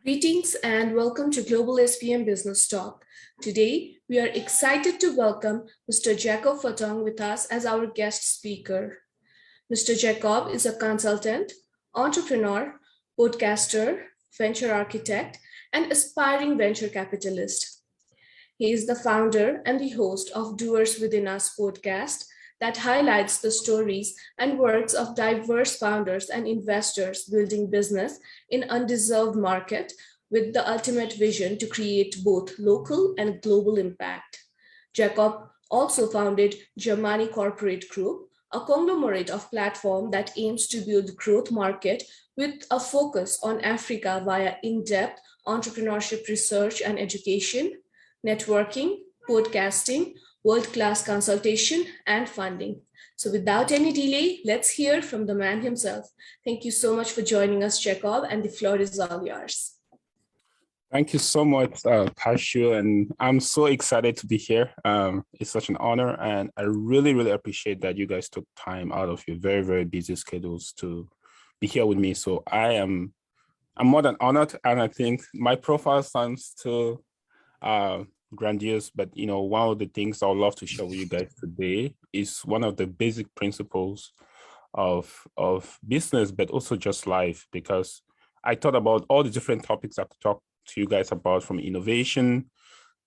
Greetings and welcome to GlobalSBM Business Talk. Today, we are excited to welcome Mr. Jacob Fohtung with us as our guest speaker. Mr. Jacob is a consultant, entrepreneur, podcaster, venture architect, and aspiring venture capitalist. He is the founder and the host of Doers Within Us Podcast that highlights the stories and works of diverse founders and investors building business in underserved market with the ultimate vision to create both local and global impact. Jacob also founded Jamani Corporate Group, a conglomerate of platform that aims to build growth market with a focus on Africa via in-depth entrepreneurship research and education, networking, podcasting, world-class consultation, and funding. So without any delay, let's hear from the man himself. Thank you so much for joining us, Jacob, and the floor is all yours. Thank you so much, Kashu, and I'm so excited to be here. It's such an honor, and I really appreciate that you guys took time out of your very busy schedules to be here with me. So I'm more than honored, and I think my profile sounds too grandiose, but one of the things I would love to share with you guys today is one of the basic principles of business, but also just life, because I thought about all the different topics I could talk to you guys about, from innovation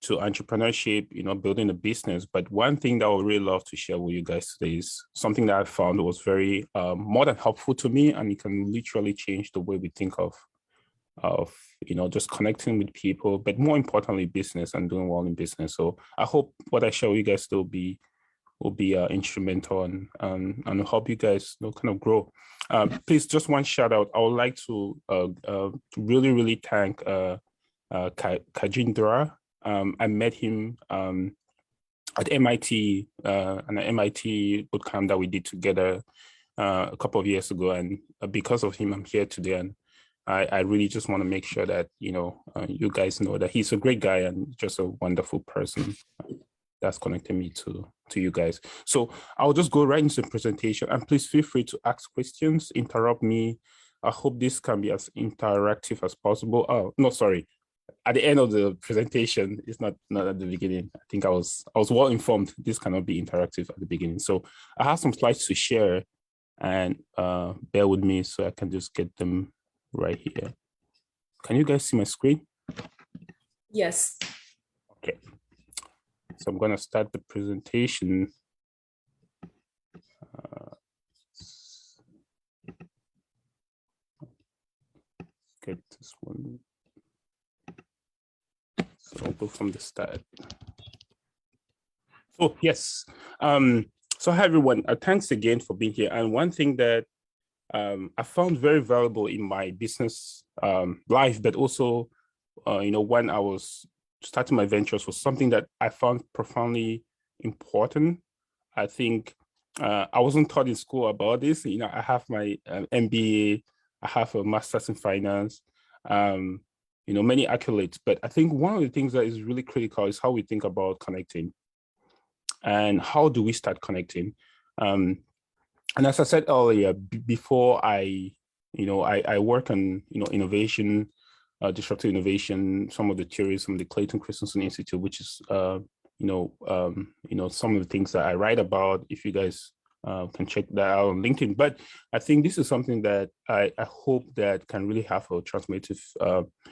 to entrepreneurship, building a business. But one thing that I would really love to share with you guys today is something that I found was very more than helpful to me, and it can literally change the way we think of just connecting with people, but more importantly, business and doing well in business. So I hope what I share with you guys will be instrumental and help you guys kind of grow. Please, just one shout out. I would like to really thank Kajindra. I met him at MIT, an MIT bootcamp that we did together a couple of years ago, and because of him, I'm here today. And I really just want to make sure that you guys know that he's a great guy and just a wonderful person that's connected me to you guys. So I'll just go right into the presentation, and please feel free to ask questions, interrupt me. I hope this can be as interactive as possible. Oh, no, sorry. At the end of the presentation, it's not at the beginning. I think I was well informed. This cannot be interactive at the beginning. So I have some slides to share, and bear with me so I can just get them right here. Can you guys see my screen? Yes. Okay. So I'm going to start the presentation. Get this one. So I'll go from the start. So yes. So hi everyone. Thanks again for being here. And one thing that I found very valuable in my business life, but also, when I was starting my ventures, was something that I found profoundly important. I think I wasn't taught in school about this. I have my MBA, I have a master's in finance, many accolades. But I think one of the things that is really critical is how we think about connecting, and how do we start connecting. And as I said earlier, before I work on, innovation, disruptive innovation, some of the theories from the Clayton Christensen Institute, which is, some of the things that I write about. If you guys can check that out on LinkedIn. But I think this is something that I hope that can really have a transformative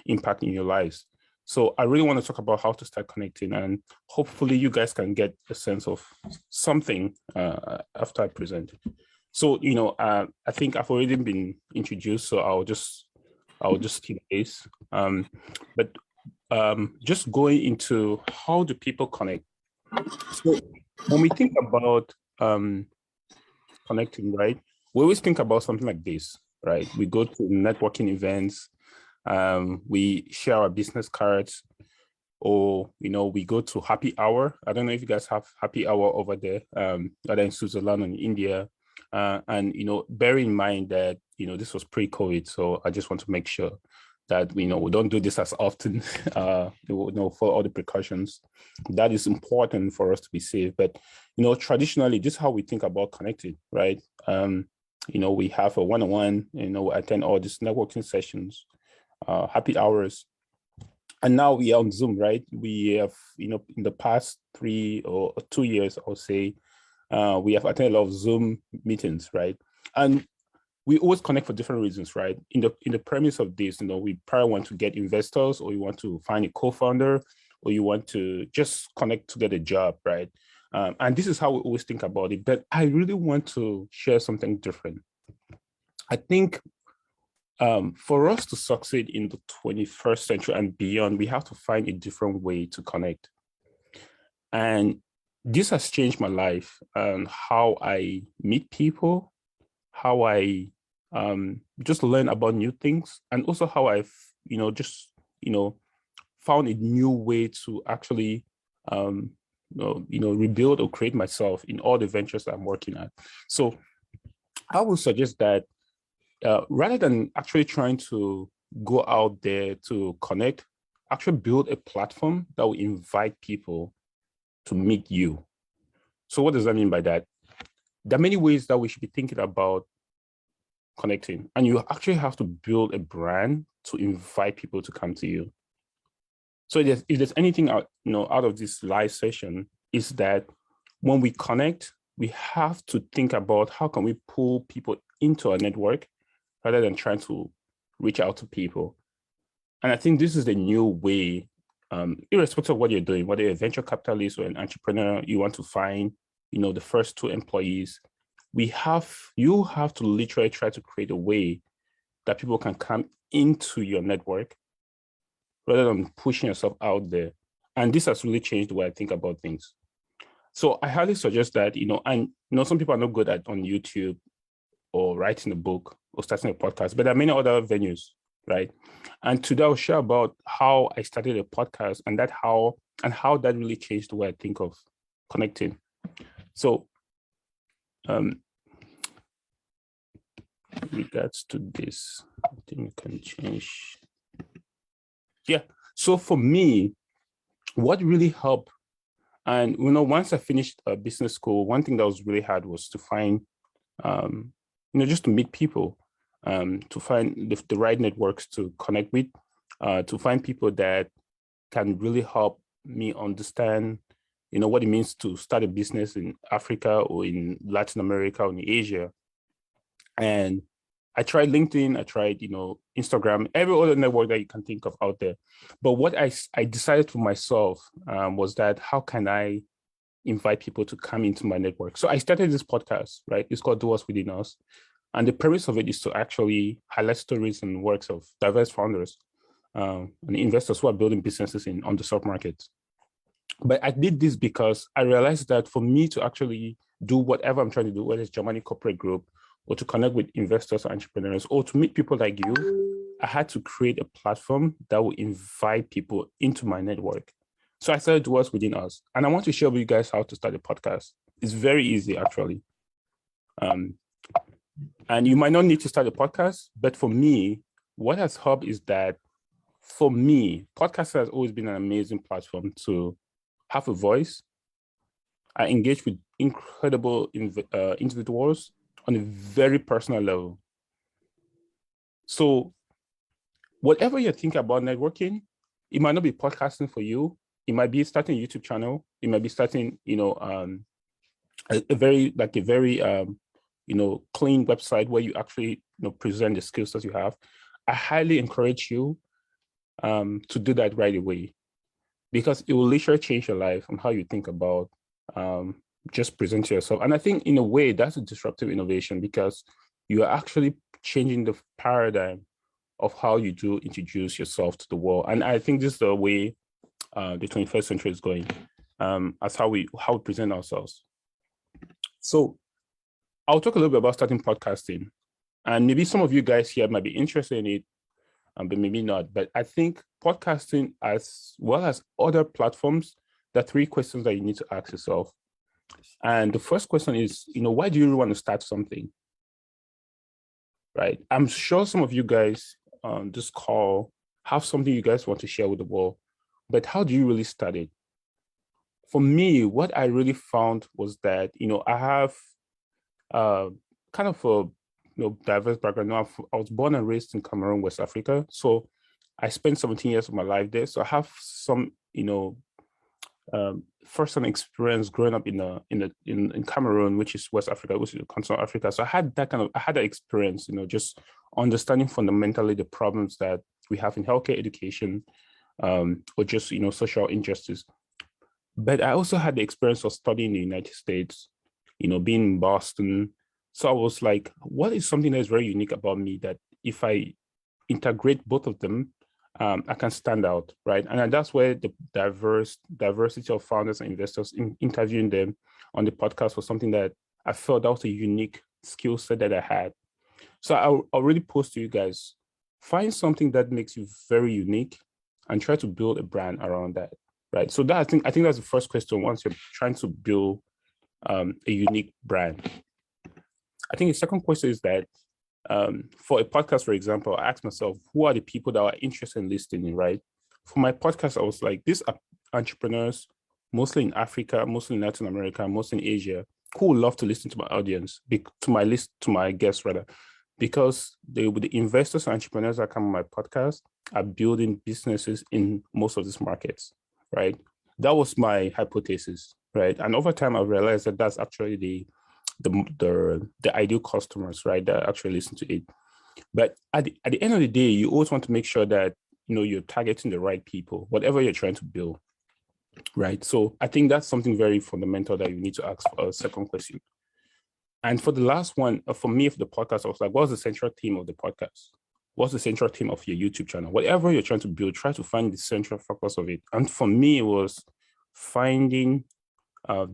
impact in your lives. So I really want to talk about how to start connecting, and hopefully you guys can get a sense of something after I present. So, I think I've already been introduced, so I'll just keep pace. But just going into how do people connect. So when we think about connecting, right, we always think about something like this, right? We go to networking events, we share our business cards, or we go to happy hour. I don't know if you guys have happy hour over there, either in Switzerland or in India. And bear in mind that this was pre-COVID, so I just want to make sure that we don't do this as often. For all the precautions, that is important for us to be safe. But traditionally, this is how we think about connecting, right? We have a one-on-one. We attend all these networking sessions. happy hours. And now we are on Zoom, right? We have, in the past 3 or 2 years, I'll say, we have attended a lot of Zoom meetings, right? And we always connect for different reasons, right? In the premise of this, we probably want to get investors, or you want to find a co-founder, or you want to just connect to get a job, right? And this is how we always think about it. But I really want to share something different. I think for us to succeed in the 21st century and beyond, we have to find a different way to connect. And this has changed my life and how I meet people, how I just learn about new things, and also how I've, found a new way to actually, rebuild or create myself in all the ventures that I'm working at. So I would suggest that rather than actually trying to go out there to connect, actually build a platform that will invite people to meet you. So what does that mean by that? There are many ways that we should be thinking about connecting, and you actually have to build a brand to invite people to come to you. So if there's anything out of this live session, is that when we connect, we have to think about how can we pull people into our network rather than trying to reach out to people. And I think this is the new way, irrespective of what you're doing, whether you're a venture capitalist or an entrepreneur, you want to find, the first 2 employees. You have to literally try to create a way that people can come into your network rather than pushing yourself out there. And this has really changed the way I think about things. So I highly suggest that, some people are not good at on YouTube or writing a book or starting a podcast, but there are many other venues, right? And today I'll share about how I started a podcast and how that really changed the way I think of connecting. So, regards to this, I think we can change. Yeah. So for me, what really helped, and once I finished business school, one thing that was really hard was to find, just to meet people, to find the right networks to connect with, to find people that can really help me understand, what it means to start a business in Africa or in Latin America or in Asia. And I tried LinkedIn, I tried, Instagram, every other network that you can think of out there. But what I decided for myself was that how can I invite people to come into my network? So I started this podcast, right? It's called Doers Within Us. And the premise of it is to actually highlight stories and works of diverse founders and investors who are building businesses in underserved markets. But I did this because I realized that for me to actually do whatever I'm trying to do, whether it's Jamani Corporate Group, or to connect with investors or entrepreneurs, or to meet people like you, I had to create a platform that will invite people into my network. So I started Doers Within Us. And I want to share with you guys how to start a podcast. It's very easy, actually. And you might not need to start a podcast, but for me, what has helped is that for me, podcast has always been an amazing platform to have a voice. I engage with incredible individuals on a very personal level. So whatever you're thinking about networking, it might not be podcasting for you. It might be starting a YouTube channel. It might be starting, a very clean website where you actually, present the skills that you have. I highly encourage you to do that right away, because it will literally change your life and how you think about just present yourself. And I think in a way that's a disruptive innovation, because you are actually changing the paradigm of how you do introduce yourself to the world. And I think this is the way the 21st century is going, as how we present ourselves. So I'll talk a little bit about starting podcasting, and maybe some of you guys here might be interested in it, but maybe not. But I think podcasting, as well as other platforms, there are 3 questions that you need to ask yourself. And the first question is, why do you really want to start something? Right? I'm sure some of you guys on this call have something you guys want to share with the world, but how do you really start it? For me, what I really found was that, I have kind of a diverse background. I was born and raised in Cameroon, West Africa. So I spent 17 years of my life there. So I have some, first-hand experience growing up in Cameroon, which is West Africa, which is continental Africa. So I had that experience, just understanding fundamentally the problems that we have in healthcare, education, or just social injustice. But I also had the experience of studying in the United States, being in Boston. So I was like, what is something that's very unique about me that if I integrate both of them, I can stand out, right? And that's where the diversity of founders and investors, interviewing them on the podcast was something that I felt that was a unique skill set that I had. So I'll really post to you guys, find something that makes you very unique and try to build a brand around that, right? So that I think that's the first question once you're trying to build a unique brand. I think the second question is that for a podcast, for example, I asked myself, who are the people that are interested in listening, right? For my podcast, I was like, these are entrepreneurs, mostly in Africa, mostly in Latin America, mostly in Asia, who would love to listen to my audience, to my guests rather, because the investors and entrepreneurs that come on my podcast are building businesses in most of these markets, right? That was my hypothesis, right? And over time, I realized that that's actually the ideal customers, right, that actually listen to it. But at the end of the day, you always want to make sure that you're targeting the right people, whatever you're trying to build, right? So I think that's something very fundamental that you need to ask for a second question. And for the last one, for me, for the podcast, I was like, what's the central theme of the podcast? What's the central theme of your YouTube channel? Whatever you're trying to build, try to find the central focus of it. And for me, it was finding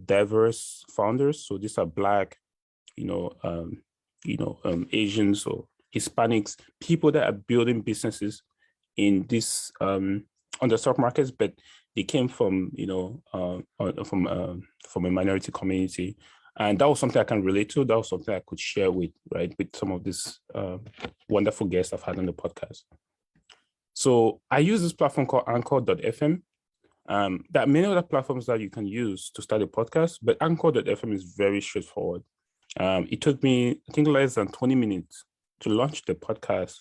diverse founders. So these are Black, Asians or Hispanics, people that are building businesses in this underserved markets, but they came from from a minority community, and that was something I can relate to. That was something I could share with some of these wonderful guests I've had on the podcast. So I use this platform called Anchor.fm. There are many other platforms that you can use to start a podcast, but Anchor.fm is very straightforward. It took me, I think, less than 20 minutes to launch the podcast,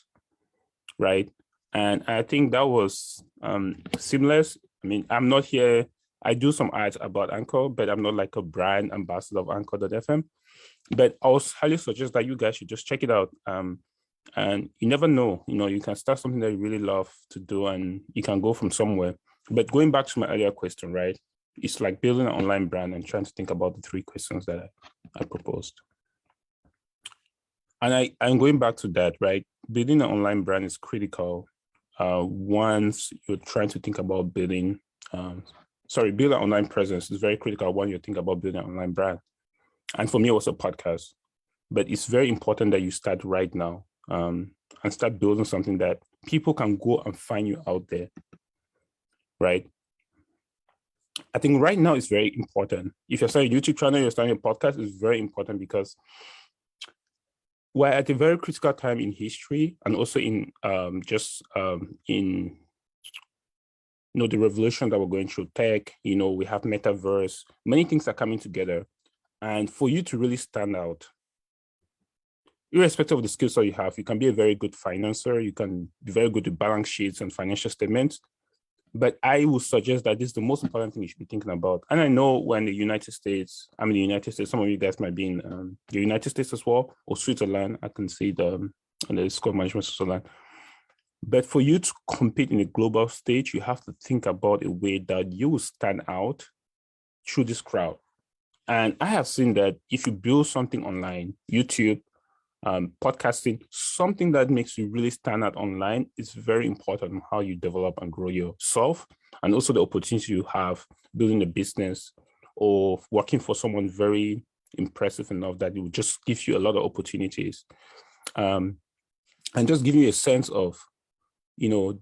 right? And I think that was seamless. I mean, I'm not here, I do some ads about Anchor, but I'm not like a brand ambassador of Anchor.fm. But I would highly suggest that you guys should just check it out. And you never know, you can start something that you really love to do and you can go from somewhere. But going back to my earlier question, right? It's like building an online brand and trying to think about the 3 questions that I proposed. And I'm going back to that, right? Building an online brand is critical once you're trying to think about building an online presence is very critical when you think about building an online brand. And for me, it was a podcast. But it's very important that you start right now and start building something that people can go and find you out there, right? I think right now it's very important. If you're starting a YouTube channel, you're starting a podcast, it's very important because we're at a very critical time in history and also in the revolution that we're going through tech. We have metaverse, many things are coming together. And for you to really stand out, irrespective of the skills that you have, you can be a very good financer, you can be very good with balance sheets and financial statements. But I would suggest that this is the most important thing you should be thinking about. And I know when the United States, some of you guys might be in the United States as well, or Switzerland. I can see on the School of Management Switzerland. But for you to compete in a global stage, you have to think about a way that you will stand out through this crowd. And I have seen that if you build something online, YouTube, podcasting, something that makes you really stand out online is very important in how you develop and grow yourself, and also the opportunity you have building a business or working for someone very impressive enough that it will just give you a lot of opportunities, and just give you a sense of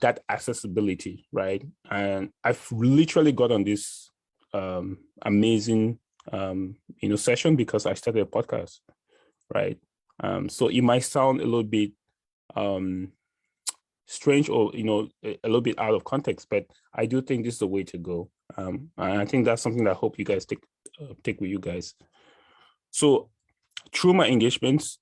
that accessibility, right? And I've literally got on this amazing session because I started a podcast, right? So it might sound a little bit strange or a little bit out of context, but I do think this is the way to go. And I think that's something that I hope you guys take with you guys. So through my engagements,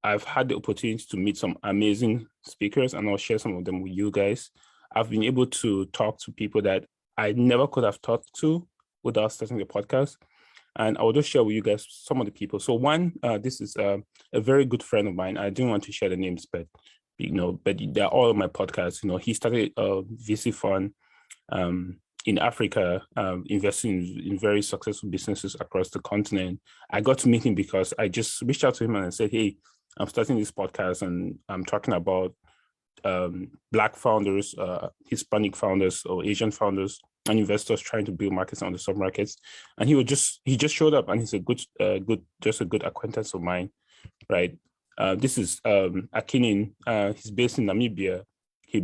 I've had the opportunity to meet some amazing speakers, and I'll share some of them with you guys. I've been able to talk to people that I never could have talked to without starting the podcast. And I will just share with you guys some of the people. So one, this is a very good friend of mine. I didn't want to share the names, but they're all on my podcast. He started a VC fund in Africa, investing in very successful businesses across the continent. I got to meet him because I just reached out to him and I said, hey, I'm starting this podcast and I'm talking about Black founders, Hispanic founders, or Asian founders and investors trying to build markets on the submarkets. And he just showed up, and he's a good acquaintance of mine, right? This is Akinin. He's based in Namibia. He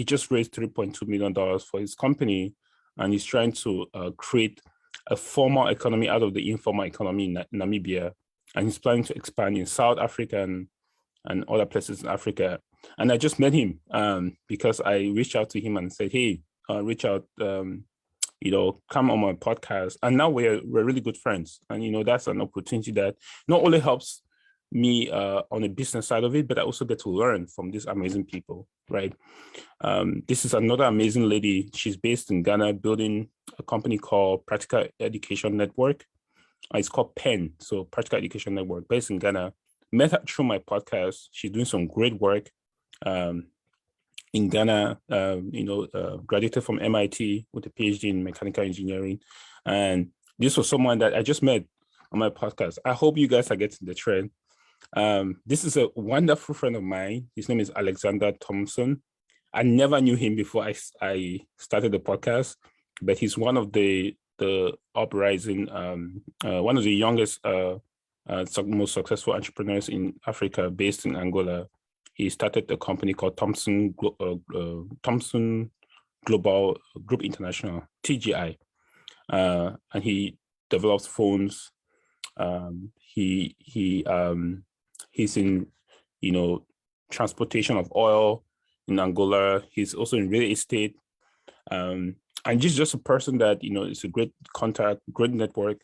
just raised $3.2 million for his company, and he's trying to create a formal economy out of the informal economy in Namibia. And he's planning to expand in South Africa and other places in Africa. And I just met him because I reached out to him and said, hey, reach out, come on my podcast. And now we're really good friends. And, that's an opportunity that not only helps me on the business side of it, but I also get to learn from these amazing people, right? This is another amazing lady. She's based in Ghana, building a company called Practical Education Network. It's called PEN, so Practical Education Network, based in Ghana. Met her through my podcast. She's doing some great work in Ghana. Graduated from MIT with a PhD in mechanical engineering. And this was someone that I just met on my podcast. I hope you guys are getting the trend. This is a wonderful friend of mine. His name is Alexander Thompson. I never knew him before I started the podcast, but he's one of the uprising, one of the youngest, most successful entrepreneurs in Africa, based in Angola. He started a company called Thompson Global Group International, TGI, and he develops phones. He's in, transportation of oil in Angola. He's also in real estate. And he's just a person that, is a great contact, great network,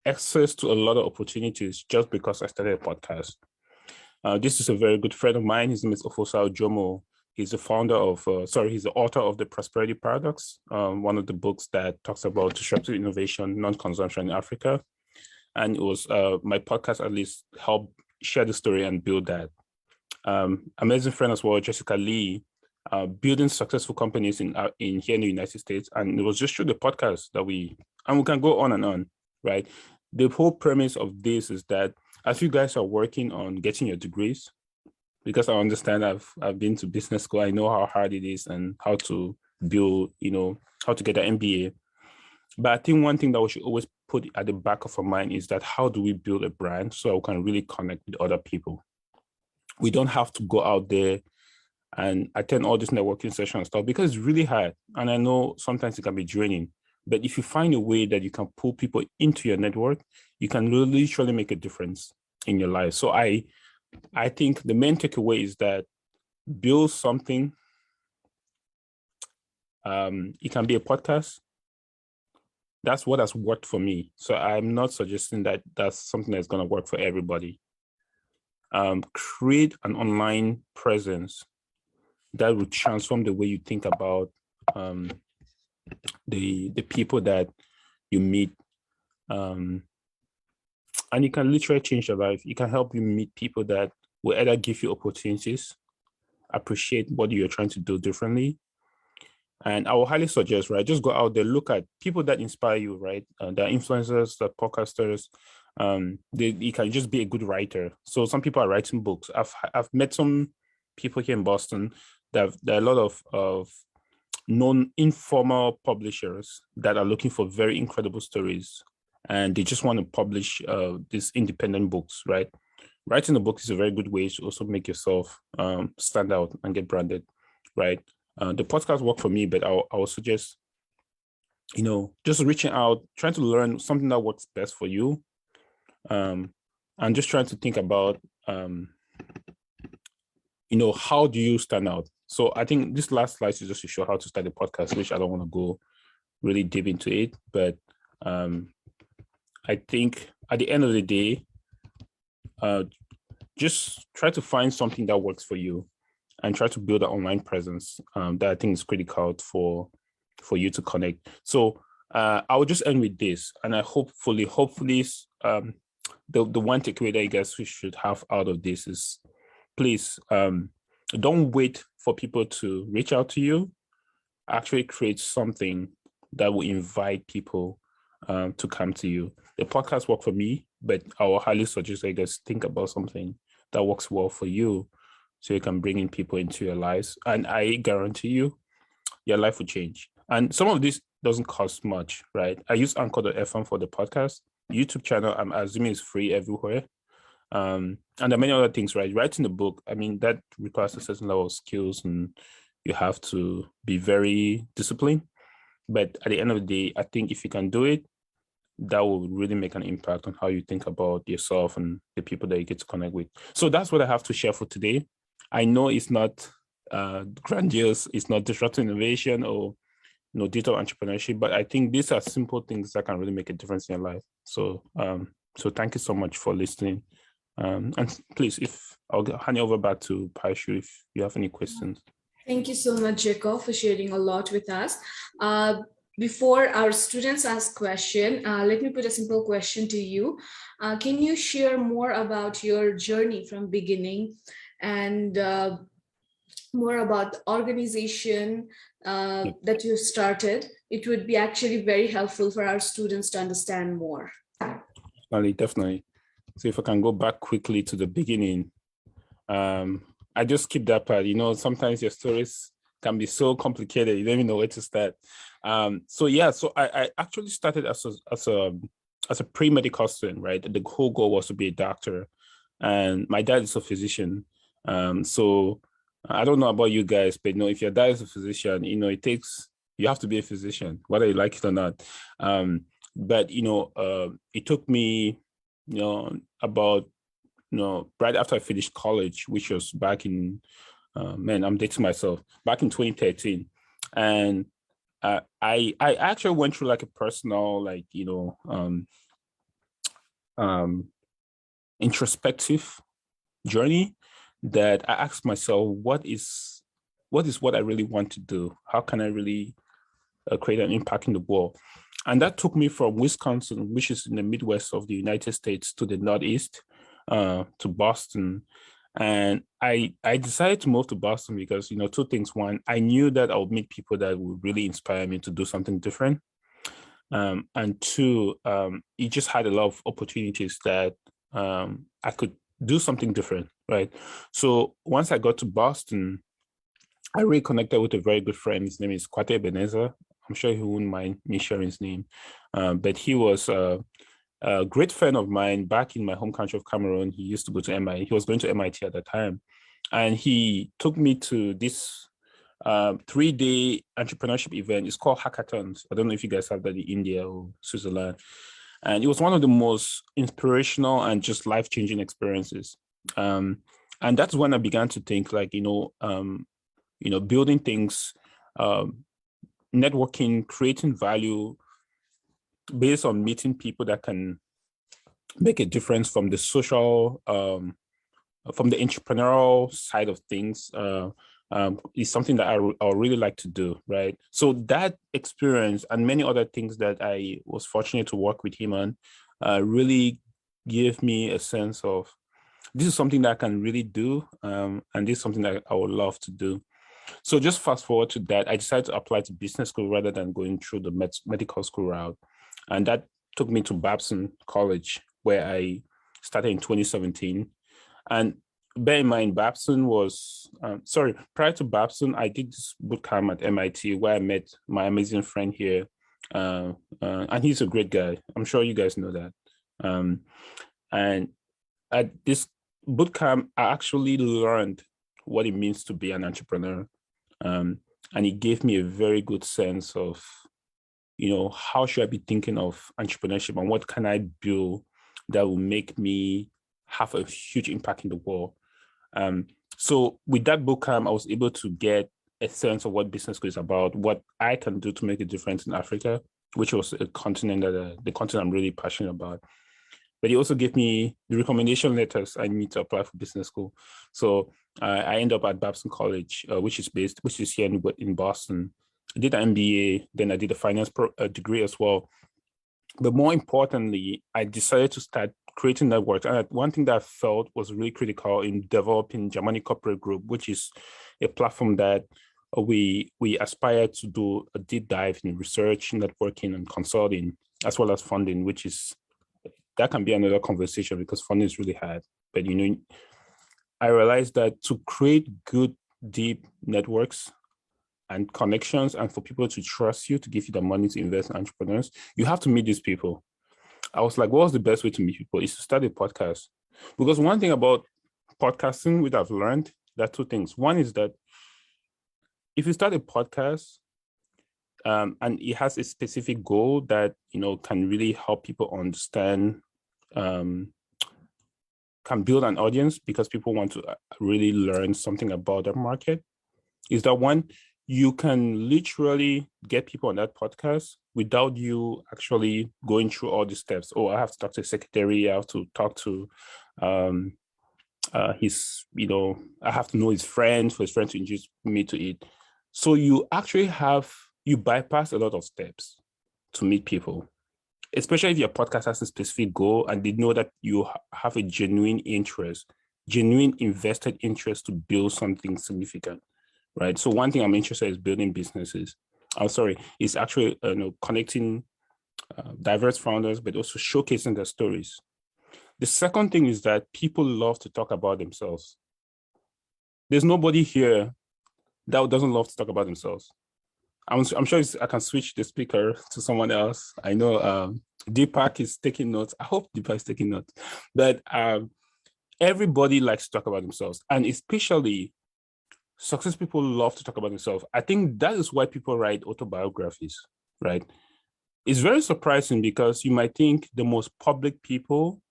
access to a lot of opportunities just because I started a podcast. This is a very good friend of mine. His name is Ofosao Jomo. He's the he's the author of The Prosperity Paradox, one of the books that talks about disruptive innovation, non-consumption in Africa. And it was my podcast at least helped share the story and build that. Amazing friend as well, Jessica Lee, building successful companies in here in the United States. And it was just through the podcast that we can go on and on, right? The whole premise of this is that as you guys are working on getting your degrees, because I understand I've been to business school, I know how hard it is and how to build, how to get an MBA. But I think one thing that we should always put at the back of our mind is that how do we build a brand so we can really connect with other people? We don't have to go out there and attend all this networking session and stuff because it's really hard. And I know sometimes it can be draining. But if you find a way that you can pull people into your network, you can really truly make a difference in your life. So I think the main takeaway is that build something. It can be a podcast. That's what has worked for me. So I'm not suggesting that that's something that's going to work for everybody. Create an online presence that will transform the way you think about the people that you meet. And it can literally change your life. It can help you meet people that will either give you opportunities, appreciate what you're trying to do differently. And I will highly suggest, right, just go out there, look at people that inspire you, right? They're influencers, they're podcasters. You can just be a good writer. So some people are writing books. I've met some people here in Boston. There are a lot of known informal publishers that are looking for very incredible stories, and they just want to publish these independent books, right? Writing a book is a very good way to also make yourself stand out and get branded, right? The podcast worked for me, but I would suggest, just reaching out, trying to learn something that works best for you, and just trying to think about, how do you stand out? So I think this last slide is just to show how to start a podcast, which I don't want to go really deep into it, but I think at the end of the day, just try to find something that works for you and try to build an online presence that I think is critical for you to connect. So I will just end with this, and I hopefully the one takeaway that I guess we should have out of this is, please don't wait for people to reach out to you. Actually create something that will invite people to come to you. The podcast worked for me, but I will highly suggest I guess think about something that works well for you so you can bring in people into your lives. And I guarantee you, your life will change. And some of this doesn't cost much, right? I use Anchor.fm for the podcast. YouTube channel, I'm assuming, is free everywhere. And there are many other things, right? Writing a book, I mean, that requires a certain level of skills and you have to be very disciplined. But at the end of the day, I think if you can do it, that will really make an impact on how you think about yourself and the people that you get to connect with. So that's what I have to share for today. I know it's not grandiose, it's not disrupting innovation or digital entrepreneurship, but I think these are simple things that can really make a difference in your life. So so thank you so much for listening. And please, if I'll hand it over back to Paishu if you have any questions. Thank you so much, Jacob, for sharing a lot with us. Before our students ask question, let me put a simple question to you. Can you share more about your journey from beginning and more about the organization that you started? It would be actually very helpful for our students to understand more. Definitely. So if I can go back quickly to the beginning, I just skip that part. Sometimes your stories can be so complicated, you don't even know where to start. So I actually started as a pre-medical student, right? The whole goal was to be a doctor, and my dad is a physician. So I don't know about you guys, but if your dad is a physician, you have to be a physician, whether you like it or not. But it took me, about right after I finished college, which was back in, I'm dating myself, back in 2013. And I actually went through like a personal, introspective journey that I asked myself, what is what I really want to do? How can I really create an impact in the world? And that took me from Wisconsin, which is in the Midwest of the United States, to the Northeast, to Boston. And I decided to move to Boston because, two things. One, I knew that I would meet people that would really inspire me to do something different. And two, it just had a lot of opportunities that I could do something different, right? So once I got to Boston, I reconnected with a very good friend. His name is Kwate Ebenezer. I'm sure he wouldn't mind me sharing his name. But he was a great friend of mine back in my home country of Cameroon. He used to go to MIT. He was going to MIT at that time. And he took me to this 3-day entrepreneurship event. It's called hackathons. I don't know if you guys have that in India or Switzerland. And it was one of the most inspirational and just life-changing experiences. And that's when I began to think building things, networking, creating value based on meeting people that can make a difference from the social, from the entrepreneurial side of things, is something that I really like to do, right? So that experience and many other things that I was fortunate to work with him on really gave me a sense of, this is something that I can really do, and this is something that I would love to do. So just fast forward to that, I decided to apply to business school rather than going through the medical school route. And that took me to Babson College, where I started in 2017. And bear in mind, Babson was, prior to Babson, I did this bootcamp at MIT where I met my amazing friend here. And he's a great guy. I'm sure you guys know that. And at this bootcamp, I actually learned what it means to be an entrepreneur. And it gave me a very good sense of, how should I be thinking of entrepreneurship and what can I build that will make me have a huge impact in the world. So with that bootcamp, I was able to get a sense of what business school is about, what I can do to make a difference in Africa, which was a continent the continent I'm really passionate about. but he also gave me the recommendation letters I need to apply for business school. So I end up at Babson College, which is here in Boston. I did an MBA, then I did a finance degree as well. But more importantly, I decided to start creating networks. And one thing that I felt was really critical in developing Jamani Corporate Group, which is a platform that we aspire to do a deep dive in research, networking, and consulting, as well as funding, that can be another conversation because funding is really hard. But I realized that to create good, deep networks and connections, and for people to trust you, to give you the money to invest in entrepreneurs, you have to meet these people. I was like, what's the best way to meet people? Is to start a podcast. Because one thing about podcasting, which I've learned, there are two things. One is that if you start a podcast and it has a specific goal that, can really help people understand, can build an audience because people want to really learn something about their market, is that one, you can literally get people on that podcast without you actually going through all the steps. Oh, I have to talk to the secretary. I have to talk to I have to know his friends for his friend to introduce me to it. So you bypass a lot of steps to meet people, especially if your podcast has a specific goal and they know that you have a genuine invested interest to build something significant. Right. So one thing I'm interested in is building businesses. It's actually connecting diverse founders, but also showcasing their stories. The second thing is that people love to talk about themselves. There's nobody here that doesn't love to talk about themselves. I'm sure I can switch the speaker to someone else. I know Deepak is taking notes. I hope Deepak is taking notes. But everybody likes to talk about themselves, and especially success people love to talk about themselves. I think that is why people write autobiographies, right? It's very surprising because you might think the most public people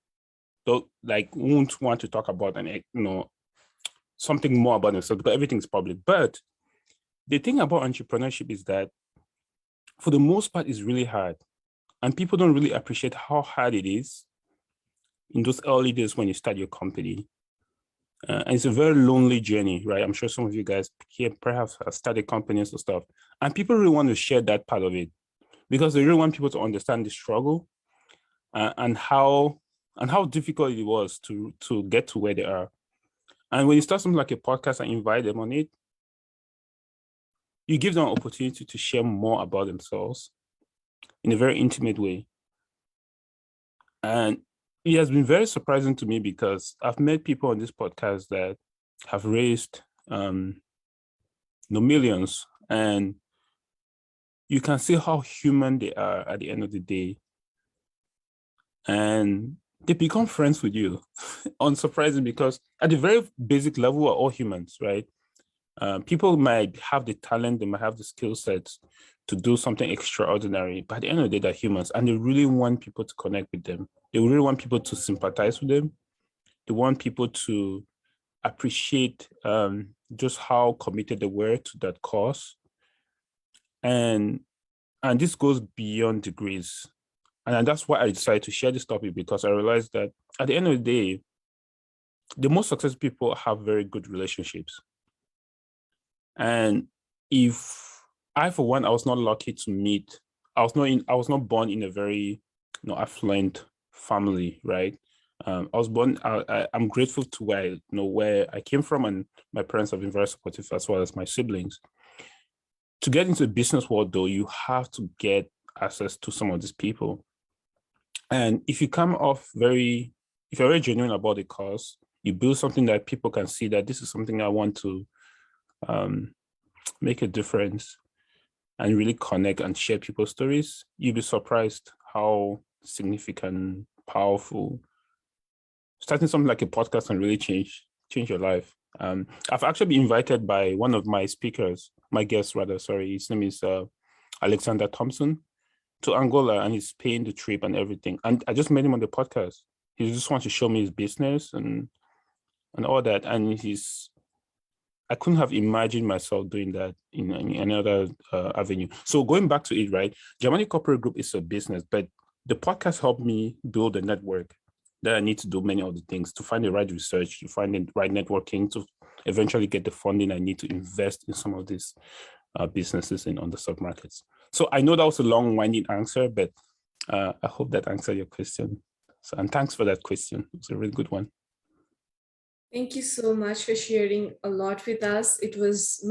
won't want to talk about something more about themselves because everything's public. But the thing about entrepreneurship is that for the most part, it's really hard. And people don't really appreciate how hard it is in those early days when you start your company. And it's a very lonely journey, right? I'm sure some of you guys here perhaps have started companies or stuff. And people really want to share that part of it because they really want people to understand the struggle and how difficult it was to get to where they are. And when you start something like a podcast and invite them on it, you give them an opportunity to share more about themselves in a very intimate way. And it has been very surprising to me because I've met people on this podcast that have raised millions, and you can see how human they are at the end of the day. And they become friends with you. Unsurprising, because at the very basic level, we're all humans, right? People might have the talent, they might have the skill sets to do something extraordinary, but at the end of the day, they're humans, and they really want people to connect with them. They really want people to sympathize with them. They want people to appreciate just how committed they were to that cause. And this goes beyond degrees. And that's why I decided to share this topic, because I realized that at the end of the day, the most successful people have very good relationships. And if I, for one, I was not lucky to meet, I was not born in a very affluent family, right? I was born. I'm grateful to where I came from, and my parents have been very supportive, as well as my siblings. To get into the business world, though, you have to get access to some of these people. And if you come off if you're very genuine about the cause, you build something that people can see that this is something I want to make a difference and really connect and share people's stories, you'll be surprised how significant, powerful starting something like a podcast can really change your life. I've actually been invited by one of my guests, his name is Alexander Thompson, to Angola, and he's paying the trip and everything. And I just met him on the podcast. He just wants to show me his business and all that. And I couldn't have imagined myself doing that in another avenue. So going back to it, right? Jamani Corporate Group is a business, but the podcast helped me build a network. that I need to do many other things to find the right research, to find the right networking, to eventually get the funding I need to invest in some of these businesses in underserved markets. So I know that was a long, winding answer, but I hope that answered your question. So, and thanks for that question. It's a really good one. Thank you so much for sharing a lot with us. It was